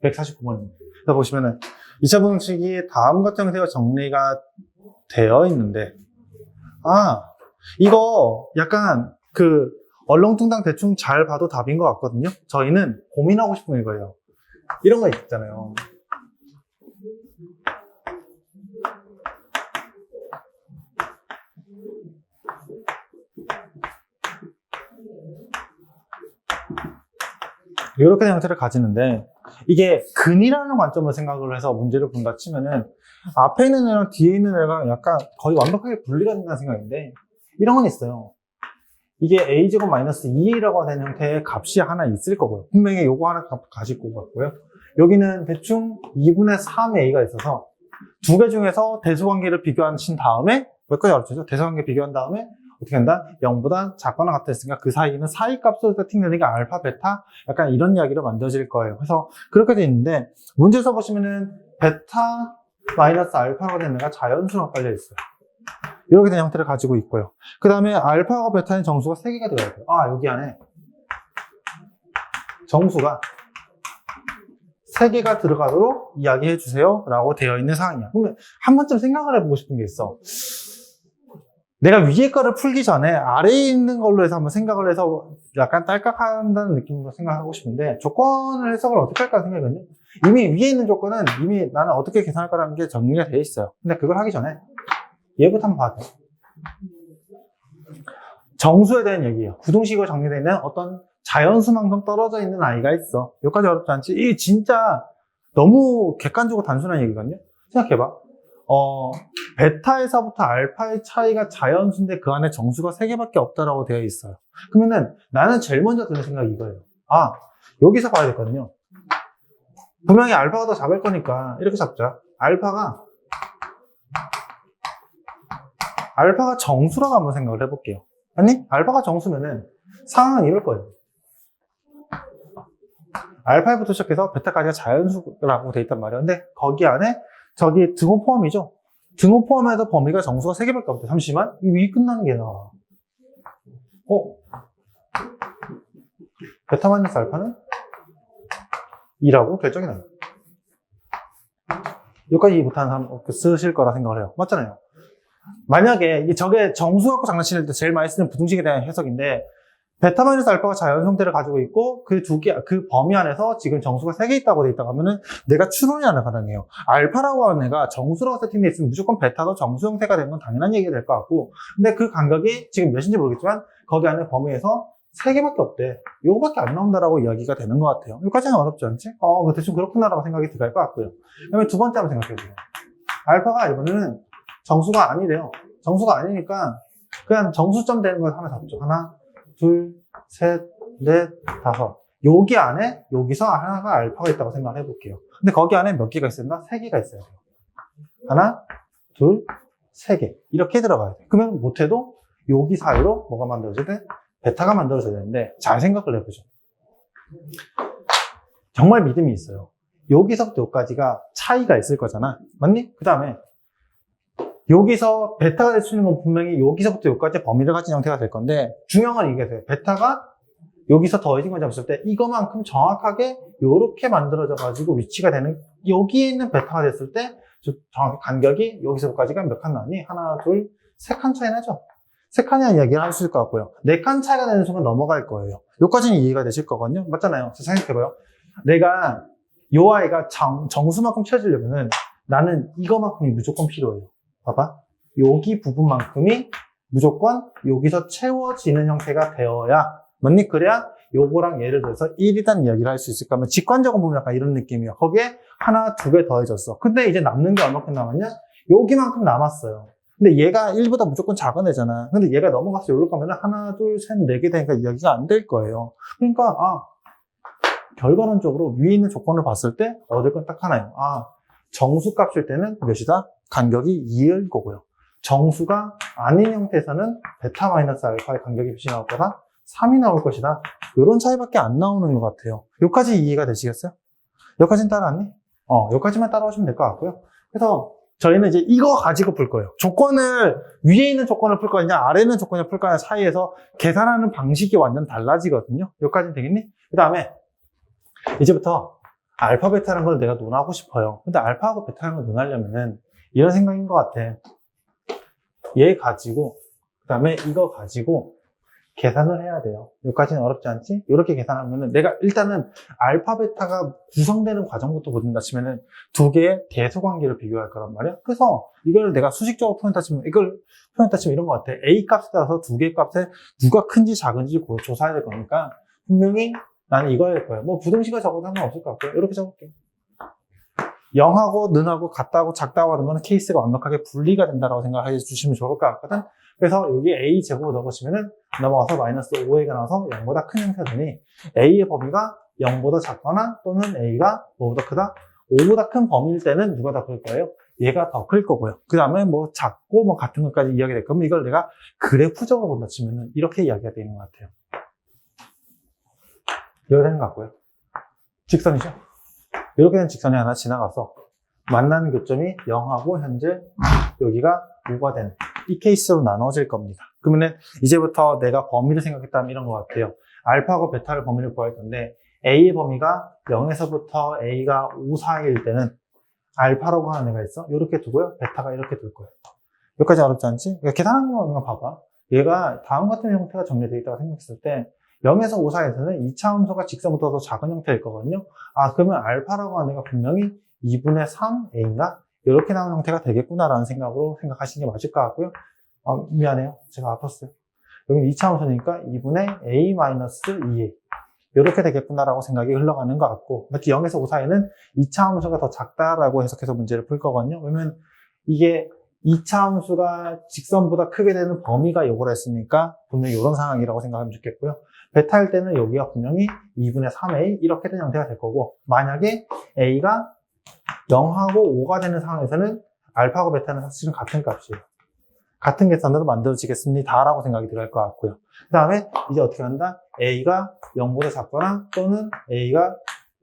149번입니다. 그래서 보시면은 2차 분식이 다음 같은 형태로 정리가 되어 있는데, 이거 약간 얼렁뚱땅 대충 잘 봐도 답인 것 같거든요. 저희는 고민하고 싶은 이거예요. 이런 거 있잖아요. 이렇게 된 형태를 가지는데, 이게 근이라는 관점으로 생각을 해서 문제를 본다 치면은 앞에 있는 애랑 뒤에 있는 애가 약간 거의 완벽하게 분리가 된다는 생각인데, 이런 건 있어요. 이게 a제곱 마이너스 2라고 하는 형태의 값이 하나 있을 거고요. 분명히 요거 하나 가질 것 같고요. 여기는 대충 2분의 3a가 있어서 두 개 중에서 대수관계를 비교하신 다음에, 몇 가지 알았죠? 대수관계 비교한 다음에 어떻게 한다? 0보다 작거나 같다 했으니까 그 사이는 사이 값으로 세팅되니까 알파, 베타, 약간 이런 이야기로 만들어질 거예요. 그래서 그렇게 돼 있는데, 문제에서 보시면은 베타 마이너스 알파가 되는 애가 자연수로 깔려 있어요. 이렇게 된 형태를 가지고 있고요. 그 다음에 알파와 베타의 정수가 3개가 들어가야 돼요. 여기 안에 정수가 3개가 들어가도록 이야기해 주세요 라고 되어 있는 상황이야. 그러면 한 번쯤 생각을 해보고 싶은 게 있어. 내가 위에 거를 풀기 전에 아래에 있는 걸로 해서 한번 생각을 해서 약간 딸깍한다는 느낌으로 생각하고 싶은데, 조건을 해석을 어떻게 할까 생각했거든요. 이미 위에 있는 조건은 이미 나는 어떻게 계산할 거라는 게 정리가 되어 있어요. 근데 그걸 하기 전에 얘부터 한번 봐도. 정수에 대한 얘기예요. 구동식으로 정리되어 있는 어떤 자연수만큼 떨어져 있는 아이가 있어. 여기까지 어렵지 않지? 이게 진짜 너무 객관적으로 단순한 얘기거든요. 생각해봐. 베타에서부터 알파의 차이가 자연수인데 그 안에 정수가 3개밖에 없다라고 되어 있어요. 그러면은 나는 제일 먼저 드는 생각이 이거예요. 여기서 봐야 되거든요. 분명히 알파가 더 작을 거니까 이렇게 잡자. 알파가 정수라고 한번 생각을 해볼게요. 아니, 알파가 정수면은 상황은 이럴 거예요. 알파부터 시작해서 베타까지가 자연수라고 돼 있단 말이에요. 근데 거기 안에 저기 등호 포함이죠. 등호 포함해서 범위가 정수가 3개밖에 없대. 잠시만, 이 끝나는 게 나와. 베타 마이너스 알파는 2라고 결정이 나요. 여기까지 못하는 사람 쓰실 거라 생각을 해요. 맞잖아요. 만약에 저게 정수 갖고 장난치는 때 제일 많이 쓰는 부등식에 대한 해석인데, 베타 마이너스 알파가 자연 형태를 가지고 있고 그 범위 안에서 지금 정수가 3개 있다고 돼 있다고 하면은 내가 추론이 하나 가능해요. 알파라고 하는 애가 정수라고 세팅되어 있으면 무조건 베타도 정수 형태가 되는 건 당연한 얘기가 될 것 같고, 근데 그 간격이 지금 몇인지 모르겠지만 거기 안에 범위에서 3개밖에 없대. 요거밖에 안 나온다라고 이야기가 되는 것 같아요. 여기까지는 어렵지 않지? 대충 그렇구나라고 생각이 들어갈 것 같고요. 그다음에 두 번째 한번 생각해보세요. 알파가 이번에는 정수가 아니래요. 정수가 아니니까 그냥 정수점 되는 걸 하나 잡죠. 하나, 둘, 셋, 넷, 다섯. 여기 안에 여기서 하나가 알파가 있다고 생각을 해볼게요. 근데 거기 안에 몇 개가 있어야 된다? 3개가 있어야 돼요. 하나, 둘, 3개. 이렇게 들어가야 돼요. 그러면 못해도 여기 사이로 뭐가 만들어져야 돼? 베타가 만들어져야 되는데, 잘 생각을 해보죠. 정말 믿음이 있어요. 여기서부터 여기까지가 차이가 있을 거잖아. 맞니? 그 다음에 여기서 베타가 될 수 있는 건 분명히 여기서부터 여기까지 범위를 가진 형태가 될 건데, 중요한 건 이게 돼요. 베타가 여기서 더해진 걸 잡았을 때 이거만큼 정확하게 이렇게 만들어져 가지고 위치가 되는, 여기에 있는 베타가 됐을 때 정확히 간격이 여기서 여기까지가 몇 칸 나니? 하나, 둘, 3칸 차이 나죠? 3칸이라는 이야기를 할 수 있을 것 같고요. 4칸 차이가 되는 순간 넘어갈 거예요. 여기까지는 이해가 되실 거거든요. 맞잖아요. 생각해봐요. 내가 요 아이가 정수만큼 채워지려면은 나는 이거만큼이 무조건 필요해요. 봐봐. 여기 부분만큼이 무조건 여기서 채워지는 형태가 되어야, 맞니? 그래야 요거랑 예를 들어서 1이라는 이야기를 할 수 있을까 하면, 직관적으로 보면 약간 이런 느낌이에요. 거기에 하나, 2개 더해졌어. 근데 이제 남는 게 얼마큼 남았냐? 여기만큼 남았어요. 근데 얘가 1보다 무조건 작은 애잖아. 근데 얘가 넘어가서 여기로 가면 하나, 둘, 셋, 4개 되니까 이야기가 안 될 거예요. 그러니까 결과론적으로 위에 있는 조건을 봤을 때 얻을 건 딱 하나예요. 정수값일 때는 몇이다? 간격이 2일 거고요. 정수가 아닌 형태에서는 베타 마이너스 알파의 간격이 몇이 나올 거다? 3이 나올 것이다. 이런 차이밖에 안 나오는 것 같아요. 여기까지 이해가 되시겠어요? 여기까지는 따라왔니? 여기까지만 따라오시면 될 것 같고요. 그래서 저희는 이제 이거 가지고 풀 거예요. 조건을, 위에 있는 조건을 풀 거냐, 아래에 있는 조건을 풀 거냐 사이에서 계산하는 방식이 완전 달라지거든요. 여기까지는 되겠니? 그 다음에 이제부터 알파, 베타라는 걸 내가 논하고 싶어요. 근데 알파하고 베타라는 걸 논하려면은 이런 생각인 것 같아. 얘 가지고, 그 다음에 이거 가지고 계산을 해야 돼요. 여기까지는 어렵지 않지? 이렇게 계산하면은 내가 일단은 알파, 베타가 구성되는 과정부터 보든다 치면은 두 개의 대소관계를 비교할 거란 말이야. 그래서 이걸 내가 수식적으로 표현했다 치면 이런 것 같아. A 값에 따라서 두 개의 값에 누가 큰지 작은지 조사해야 될 거니까 분명히 나는 이거 할 거야. 뭐 부등식을 적어도 상관없을 것 같고요. 이렇게 적을게. 0하고 는하고 같다고 작다고 하는 거는 케이스가 완벽하게 분리가 된다고 생각해 주시면 좋을 것 같거든. 그래서 여기 A 제곱을 넣으시면은 넘어가서 마이너스 5a가 나와서 0보다 큰 형태가 되니 A의 범위가 0보다 작거나 또는 A가 뭐보다 크다? 5보다 큰 범위일 때는 누가 더 클 거예요? 얘가 더 클 거고요. 그 다음에 뭐 작고 뭐 같은 것까지 이야기 될 거면 이걸 내가 그래프적으로 본다 치면은 이렇게 이야기가 되는 것 같아요. 이렇게 되는 것 같고요. 직선이죠? 이렇게 된 직선이 하나 지나가서 만나는 교점이 0하고 현재 여기가 5가 되는 이 케이스로 나눠질 겁니다. 그러면은 이제부터 내가 범위를 생각했다면 이런 것 같아요. 알파하고 베타를 범위를 구할 건데 A의 범위가 0에서부터 A가 5 사이일 때는 알파라고 하는 애가 있어. 이렇게 두고요. 베타가 이렇게 둘 거예요. 여기까지 어렵지 않지? 그러니까 계산하는 거 봐봐. 얘가 다음 같은 형태가 정리되어 있다고 생각했을 때 0에서 5 사이에서는 2차 함수가 직선보다 더 작은 형태일 거거든요. 아, 그러면 알파라고 하는 애가 분명히 2분의 3a인가? 이렇게 나오는 형태가 되겠구나라는 생각으로 생각하시는 게 맞을 것 같고요. 아, 미안해요. 제가 아팠어요. 여기는 2차 함수니까 2분의 a-2a. 이렇게 되겠구나라고 생각이 흘러가는 것 같고, 특히 0에서 5 사이에는 2차 함수가 더 작다라고 해석해서 문제를 풀 거거든요. 왜냐면 이게 2차 함수가 직선보다 크게 되는 범위가 요걸 했으니까 분명히 이런 상황이라고 생각하면 좋겠고요. 베타일 때는 여기가 분명히 2분의 3a 이렇게 된 형태가 될 거고, 만약에 a가 0하고 5가 되는 상황에서는 알파하고 베타는 사실은 같은 값이에요. 같은 계산으로 만들어지겠습니다 라고 생각이 들어갈 것 같고요. 그 다음에 이제 어떻게 한다? a가 0보다 작거나 또는 a가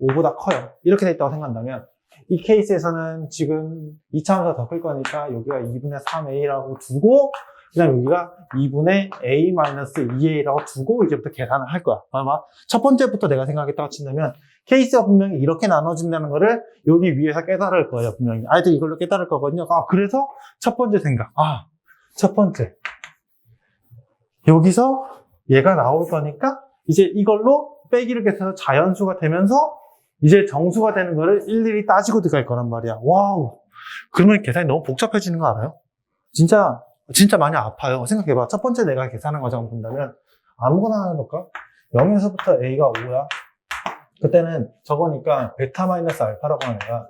5보다 커요. 이렇게 돼 있다고 생각한다면 이 케이스에서는 지금 2차 함수가 더 클 거니까 여기가 2분의 3a라고 두고 그 다음에 여기가 2분의 a-2a라고 두고 이제부터 계산을 할 거야. 아마 첫 번째부터 내가 생각했다고 친다면 케이스가 분명히 이렇게 나눠진다는 거를 여기 위에서 깨달을 거예요. 분명히 아이들 이걸로 깨달을 거거든요. 아, 그래서 첫 번째 생각, 첫 번째 여기서 얘가 나올 거니까 이제 이걸로 빼기를 계산해서 자연수가 되면서 이제 정수가 되는 거를 일일이 따지고 들어갈 거란 말이야. 와우. 그러면 계산이 너무 복잡해지는 거 알아요? 진짜 많이 아파요. 생각해봐. 첫 번째 내가 계산한 과정을 본다면 아무거나 하나 해볼까? 0에서부터 a가 5야. 그때는 저거니까 베타 마이너스 알파라고 하는 거야.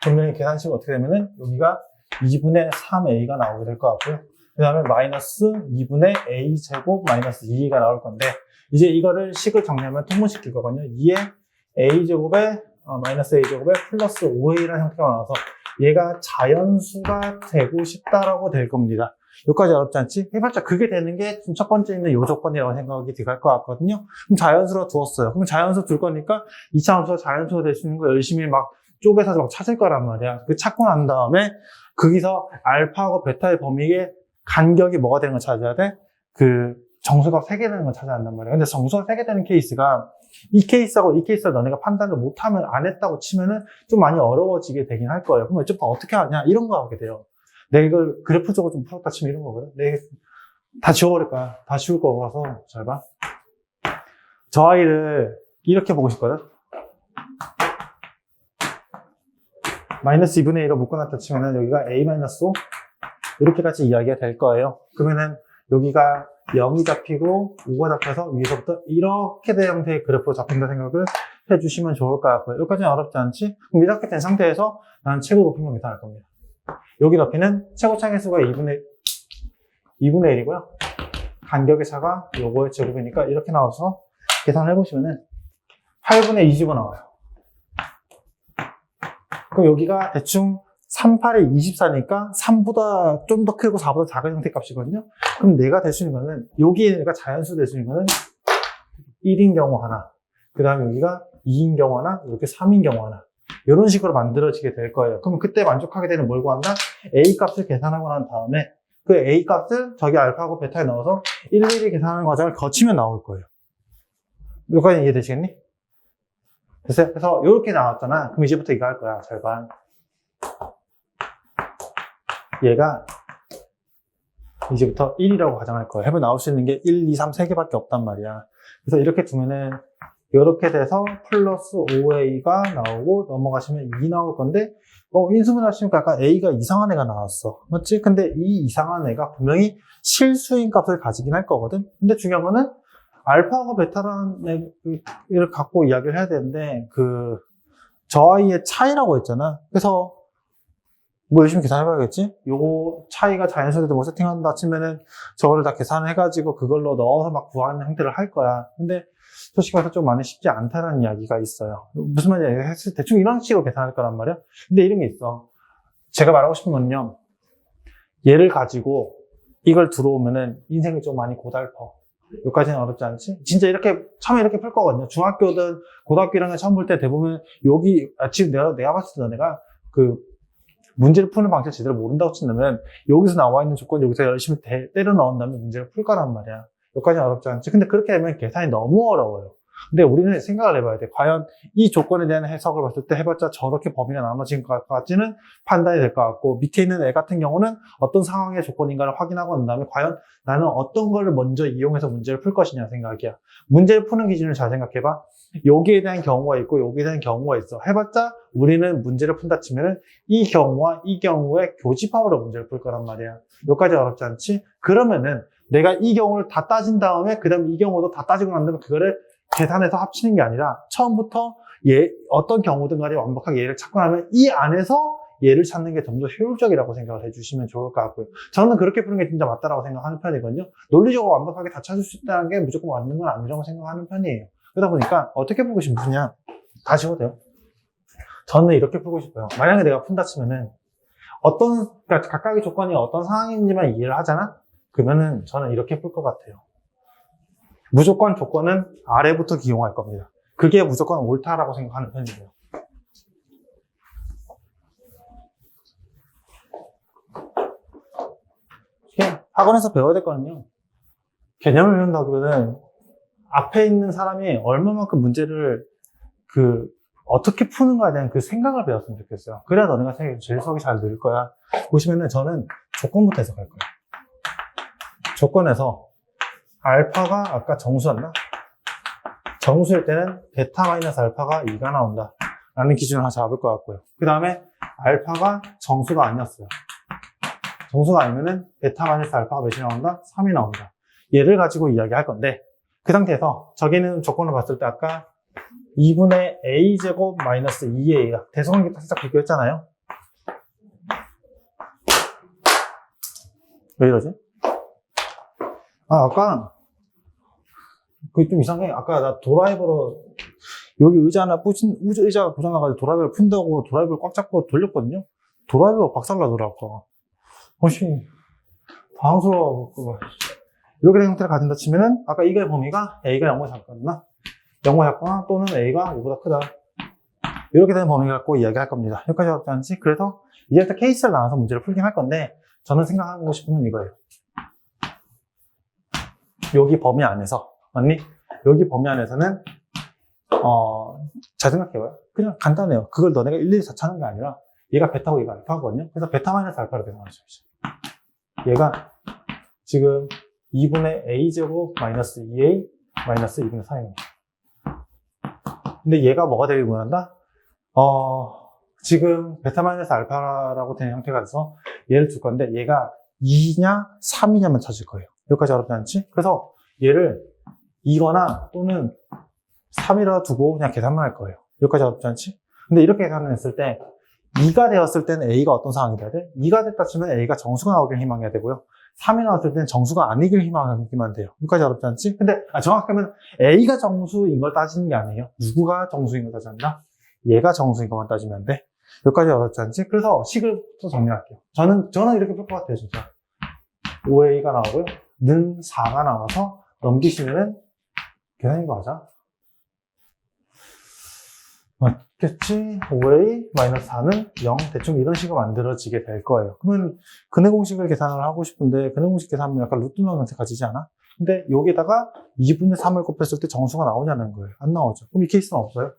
분명히 계산식이 어떻게 되면은 여기가 2분의 3a가 나오게 될 것 같고요. 그 다음에 마이너스 2분의 a 제곱 마이너스 2가 나올 건데 이제 이거를 식을 정리하면 통분시킬 거거든요. 2의 a 제곱에 마이너스 a 제곱에 플러스 5a라는 형태가 나와서 얘가 자연수가 되고 싶다라고 될 겁니다. 여기까지 어렵지 않지? 해봤자 그게 되는 게 첫 번째 있는 요 조건이라고 생각이 들어갈 것 같거든요. 그럼 자연수로 두었어요. 그럼 자연수 둘 거니까 2차 함수가 자연수가 될 수 있는 거 열심히 막 쪼개서 막 찾을 거란 말이야. 그 찾고 난 다음에 거기서 알파하고 베타의 범위의 간격이 뭐가 되는 걸 찾아야 돼? 그 정수가 3개 되는 걸 찾아야 한단 말이야. 근데 정수가 3개 되는 케이스가 이 케이스하고 이 케이스를 너네가 판단을 못하면 안 했다고 치면은 좀 많이 어려워지게 되긴 할 거예요. 그럼 어쨌든 어떻게 하냐? 이런 거 하게 돼요. 내가 이걸 그래프적으로 좀 풀었다 치면 이런 거거든. 내가 다 지워버릴 거야. 다 지울 거라서 잘 봐. 저 아이를 이렇게 보고 싶거든. 마이너스 2분의 1로 묶어놨다 치면은 여기가 a-5 이렇게까지 이야기가 될 거예요. 그러면은 여기가 0이 잡히고 5가 잡혀서 위에서부터 이렇게 된 형태의 그래프로 잡힌다 생각을 해주시면 좋을 것 같고요. 여기까지는 어렵지 않지? 그럼 이렇게 된 상태에서 나는 최고 높이만 계산할 겁니다. 여기 높이는 최고 차계수가 2분의 1이고요. 간격의 차가 요거의 제곱이니까 이렇게 나와서 계산을 해보시면은 8분의 20은 나와요. 그럼 여기가 대충 3, 8에 24니까 3보다 좀 더 크고 4보다 작은 형태 값이거든요. 그럼 내가 될 수 있는 거는 여기가 자연수 될 수 있는 거는 1인 경우 하나, 그 다음에 여기가 2인 경우 하나, 이렇게 3인 경우 하나 이런 식으로 만들어지게 될 거예요. 그럼 그때 만족하게 되는 뭘 구한다? A 값을 계산하고 난 다음에 그 A 값을 저기 알파하고 베타에 넣어서 일일이 계산하는 과정을 거치면 나올 거예요. 여기까지 이해되시겠니? 됐어요? 그래서 이렇게 나왔잖아. 그럼 이제부터 이거 할 거야. 절반. 얘가 이제부터 1이라고 가정할 거야. 해보 나올 수 있는 게 1, 2, 3, 3개밖에 없단 말이야. 그래서 이렇게 두면은 이렇게 돼서 플러스 5a가 나오고 넘어가시면 2 나올 건데 인수분 하시니까 아까 a가 이상한 애가 나왔어. 맞지? 근데 이 이상한 애가 분명히 실수인 값을 가지긴 할 거거든. 근데 중요한 거는 알파하고 베타라는 애를 갖고 이야기를 해야 되는데 저 아이의 차이라고 했잖아. 그래서 뭐 열심히 계산해봐야겠지? 요거 차이가 자연수에도 뭐 세팅한다 치면은 저거를 다 계산해가지고 그걸로 넣어서 막 구하는 형태를 할 거야. 근데 솔직히 말해서 좀 많이 쉽지 않다는 이야기가 있어요. 무슨 말이냐, 대충 이런 식으로 계산할 거란 말이야. 근데 이런 게 있어. 제가 말하고 싶은 건요, 얘를 가지고 이걸 들어오면은 인생이 좀 많이 고달퍼. 여기까지는 어렵지 않지? 진짜 이렇게 처음에 이렇게 풀 거거든요. 중학교든 고등학교 1학년 처음 볼 때 대부분 여기 지금 내가 봤을 때 너네가 문제를 푸는 방식을 제대로 모른다고 친다면 여기서 나와 있는 조건 여기서 열심히 때려 넣은 다음에 문제를 풀 거란 말이야. 여기까지는 어렵지 않지. 근데 그렇게 되면 계산이 너무 어려워요. 근데 우리는 생각을 해봐야 돼. 과연 이 조건에 대한 해석을 봤을 때 해봤자 저렇게 범위가 나눠진 것 같지는 판단이 될 것 같고, 밑에 있는 애 같은 경우는 어떤 상황의 조건인가를 확인하고 난 다음에 과연 나는 어떤 거를 먼저 이용해서 문제를 풀 것이냐 생각이야. 문제를 푸는 기준을 잘 생각해봐. 여기에 대한 경우가 있고 여기에 대한 경우가 있어. 해봤자 우리는 문제를 푼다 치면은 이 경우와 이 경우에 교집합으로 문제를 풀 거란 말이야. 여기까지 어렵지 않지? 그러면은 내가 이 경우를 다 따진 다음에 그 다음에 이 경우도 다 따지고 난 다음에 그거를 계산해서 합치는 게 아니라 처음부터 어떤 경우든 간에 완벽하게 얘를 찾고 나면 이 안에서 얘를 찾는 게 좀 더 효율적이라고 생각을 해주시면 좋을 것 같고요. 저는 그렇게 푸는 게 진짜 맞다라고 생각하는 편이거든요. 논리적으로 완벽하게 다 찾을 수 있다는 게 무조건 맞는 건 아니라고 생각하는 편이에요. 그러다 보니까 어떻게 풀고 싶으냐? 다 지워도 돼요. 저는 이렇게 풀고 싶어요. 만약에 내가 푼다 치면은 그러니까 각각의 조건이 어떤 상황인지만 이해를 하잖아? 그러면은 저는 이렇게 풀 것 같아요. 무조건 조건은 아래부터 기용할 겁니다. 그게 무조건 옳다라고 생각하는 편이에요. 학원에서 배워야 될 거는요, 개념을 배운다기보다는 앞에 있는 사람이 얼마만큼 문제를 어떻게 푸는가에 대한 그 생각을 배웠으면 좋겠어요. 그래야 너네가 제일 수학이 잘 늘 거야. 보시면은 저는 조건부터 해석할 거예요. 조건에서 알파가 아까 정수였나? 정수일 때는 베타 마이너스 알파가 2가 나온다 라는 기준을 하나 잡을 것 같고요. 그 다음에 알파가 정수가 아니었어요. 정수가 아니면은 베타 마이너스 알파가 몇이 나온다? 3이 나온다. 얘를 가지고 이야기할 건데, 그 상태에서 저기는 조건을 봤을 때 아까 2분의 a제곱 마이너스 2a가 대성관계 살짝 비교했잖아요. 왜 이러지? 아까 그게 좀 이상해. 아까 나 드라이버로 여기 의자가 고장나가지고 드라이버를 푼다고 드라이버를 꽉 잡고 돌렸거든요. 드라이버가 박살나더라고. 혹시 당황스러워. 이렇게 된 형태를 가진다 치면은 아까 이거의 범위가 a가 0보다 작거나 0보다 작거나 또는 a가 5보다 크다. 이렇게 된 범위 갖고 이야기할 겁니다. 여기까지 어렵지 않지? 그래서 이제부터 케이스를 나눠서 문제를 풀긴 할 건데, 저는 생각하고 싶은 건 이거예요. 여기 범위 안에서, 맞니? 여기 범위 안에서는 잘 생각해봐요. 그냥 간단해요. 그걸 너네가 일일이 다 찾는 게 아니라 얘가 베타고 얘가 알파거든요. 그래서 베타 마이너스 알파로 계산하셔야죠. 얘가 지금 2분의 a제곱 마이너스 2a 마이너스 2분의 3입니다. 근데 얘가 뭐가 되길 원한다? 지금 베타 마이너스 알파라고 된 형태가 돼서 얘를 줄 건데, 얘가 2냐 3이냐만 찾을 거예요. 여기까지 어렵지 않지? 그래서 얘를 2거나 또는 3이라 두고 그냥 계산만 할 거예요. 여기까지 어렵지 않지? 근데 이렇게 계산을 했을 때 2가 되었을 때는 a가 어떤 상황이 돼야 돼? 2가 됐다 치면 a가 정수가 나오길 희망해야 되고요. 3이 나왔을 때는 정수가 아니길 희망하기만 돼요. 여기까지 어렵지 않지? 근데 정확하면 a가 정수인 걸 따지는 게 아니에요. 누구가 정수인 걸 따졌나? 얘가 정수인 것만 따지면 돼. 여기까지 어렵지 않지? 그래서 식을 또 정리할게요. 저는 이렇게 풀 것 같아요, 진짜. 5a가 나오고요. 는 4가 나와서 넘기시면은 계산인 거 맞아? 맞겠지? 5a 마이너스 4는 0. 대충 이런 식으로 만들어지게 될 거예요. 그러면 근해 공식을 계산을 하고 싶은데, 근해 공식 계산하면 약간 루트 넣은 형태 가지지 않아? 근데 여기다가 2분의 3을 곱했을 때 정수가 나오냐는 거예요. 안 나오죠. 그럼 이 케이스는 없어요.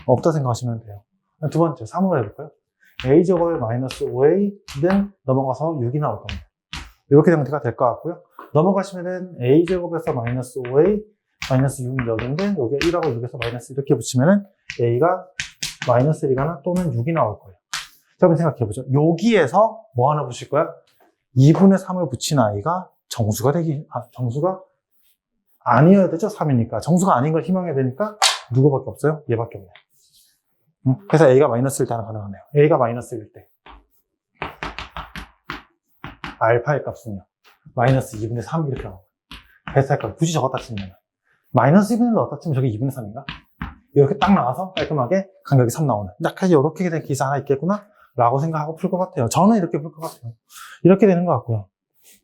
없다 생각하시면 돼요. 두 번째, 3으로 해볼까요? a제곱에 마이너스 5a는 넘어가서 6이 나올 겁니다. 이렇게 형태가 될 것 같고요. 넘어가시면은 a제곱에서 마이너스 5a, 마이너스 6이 여기인데, 여기에 1하고 6에서 마이너스 이렇게 붙이면은 a가 마이너스 1이거나 또는 6이 나올 거예요. 자, 한번 생각해보죠. 여기에서 뭐 하나 붙일 거야? 2분의 3을 붙인 아이가 정수가 정수가 아니어야 되죠? 3이니까. 정수가 아닌 걸 희망해야 되니까 누구밖에 없어요? 얘밖에 없네요. 그래서 a가 마이너스일 때 하나 가능하네요. a가 마이너스일 때. 알파의 값은요. 마이너스 2분의 3 이렇게 나오고. 베타의 값 굳이 적었다 치면 마이너스 2분의 1 넣었다 치면 저게 2분의 3인가? 이렇게 딱 나와서 깔끔하게 간격이 3 나오는. 딱 이렇게 된 기사 하나 있겠구나? 라고 생각하고 풀 것 같아요. 저는 이렇게 풀 것 같아요. 이렇게 되는 것 같고요.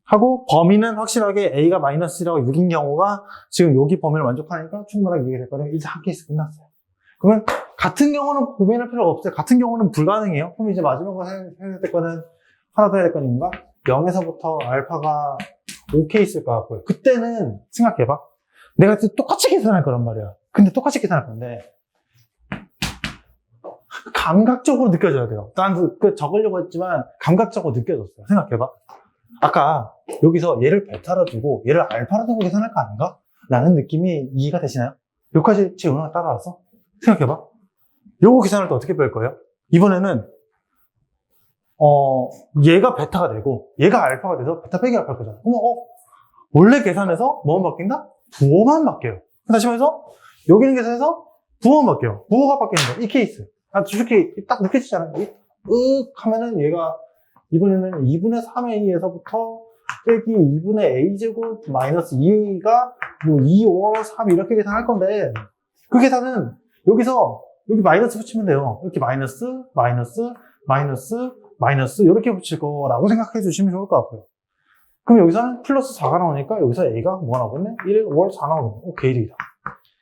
하고 범위는 확실하게 a가 마이너스 1하고 6인 경우가 지금 여기 범위를 만족하니까 충분하게 얘기가 됐거든요. 이제 한 케이스 끝났어요. 그러면 같은 경우는 고민할 필요가 없어요. 같은 경우는 불가능해요. 그럼 이제 마지막으로 해야 될 거는 하나 더 해야 될 거는가? 0에서부터 알파가 5K 있을 것 같고요. 그때는 생각해봐. 내가 똑같이 계산할 거란 말이야. 근데 똑같이 계산할 건데 감각적으로 느껴져야 돼요. 난 적으려고 했지만 감각적으로 느껴졌어요. 생각해봐. 아까 여기서 얘를 베타로 두고 얘를 알파로 두고 계산할 거 아닌가? 라는 느낌이 이해가 되시나요? 여기까지 제 은하가 따라와서 생각해봐. 요거 계산할 때 어떻게 뺄 거예요? 이번에는 얘가 베타가 되고 얘가 알파가 돼서 베타 빼기 알파일 거잖아. 그럼 원래 계산해서 뭐만 바뀐다? 부호만 바뀌어요. 다시 말해서 여기 있는 계산에서 부호만 바뀌어요. 부호가 바뀌는 거. 이 케이스. 솔직히 딱 느껴지잖아요. 하면은 얘가 이번에는 2분의 3a에서부터 빼기 2분의 a제곱 마이너스 2a가 뭐 2, 5, 3 이렇게 계산할 건데 그 계산은 여기서 여기 마이너스 붙이면 돼요. 이렇게 마이너스, 마이너스, 마이너스, 마이너스 이렇게 붙일 거라고 생각해 주시면 좋을 것 같고요. 그럼 여기서는 플러스 4가 나오니까 여기서 a가 뭐가 나오겠네? 1, 5, 4 나오겠네. 오케이, 1이다.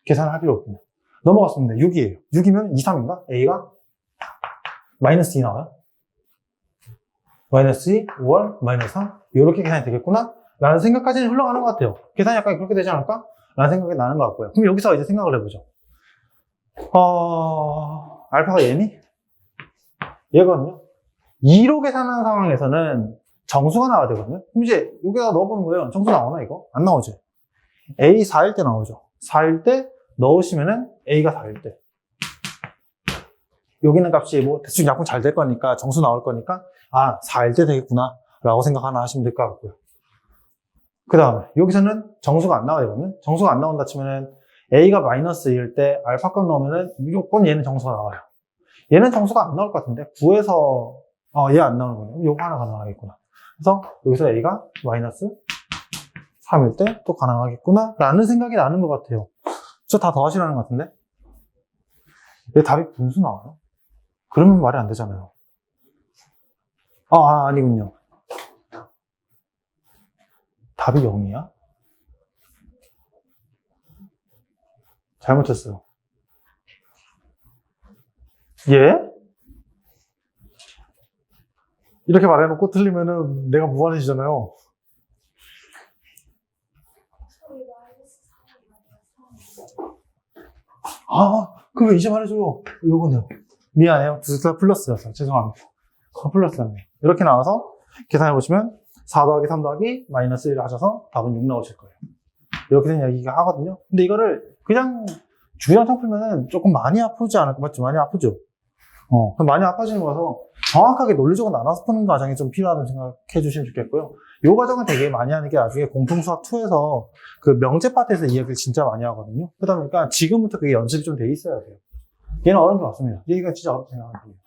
계산을 할 필요 없군요. 넘어갔습니다. 6이에요. 6이면 2, 3인가? a가 마이너스 2 나와요. 마이너스 2, 5월, 마이너스 3 이렇게 계산이 되겠구나 라는 생각까지는 흘러가는 것 같아요. 계산이 약간 그렇게 되지 않을까? 라는 생각이 나는 것 같고요. 그럼 여기서 이제 생각을 해보죠. 알파가 얘니? 얘거든요. 2로 계산하는 상황에서는 정수가 나와야 되거든요. 그럼 이제 여기다 넣어보는 거예요. 정수 나오나 이거? 안 나오지. A 4일 때 나오죠. 4일 때 넣으시면은 A가 4일 때 여기 있는 값이 뭐 대충 약분 잘 될 거니까 정수 나올 거니까 4일 때 되겠구나 라고 생각 하나 하시면 될 것 같고요. 그 다음에 여기서는 정수가 안 나와야 되거든요. 정수가 안 나온다 치면은 A가 마이너스 2일 때 알파 값 넣으면은 무조건 얘는 정수가 나와요. 얘는 정수가 안 나올 것 같은데 9에서 얘 안 나오는 거네요. 요거 하나 가능하겠구나. 그래서 여기서 A가 마이너스 3일 때 또 가능하겠구나 라는 생각이 나는 것 같아요. 저 다 더하시라는 것 같은데 얘 답이 분수 나와요? 그러면 말이 안 되잖아요. 아니군요. 답이 0이야? 잘못했어요. 예? 이렇게 말해놓고 틀리면은 내가 무한해지잖아요. 그럼 왜 이제 말해줘요? 이거네요. 미안해요. 둘 다 플러스였어요. 죄송합니다. 플러스였네. 이렇게 나와서 계산해보시면 4 더하기 3 더하기 마이너스 1을 하셔서 답은 6 나오실 거예요. 이렇게 된 이야기가 하거든요. 근데 이거를 그냥 주연상 풀면은 조금 많이 아프지 않을까? 맞죠? 많이 아프죠? 많이 아파지는 거라서 정확하게 논리적으로 나눠서 푸는 과정이 좀 필요하다고 생각해 주시면 좋겠고요. 이 과정은 되게 많이 하는 게 나중에 공통수학 2에서 그 명제 파트에서 이야기를 진짜 많이 하거든요. 그러다 보니까 지금부터 그게 연습이 좀 돼 있어야 돼요. 얘는 어려운 게 맞습니다. 얘가 진짜 어렵다고 생각합니다.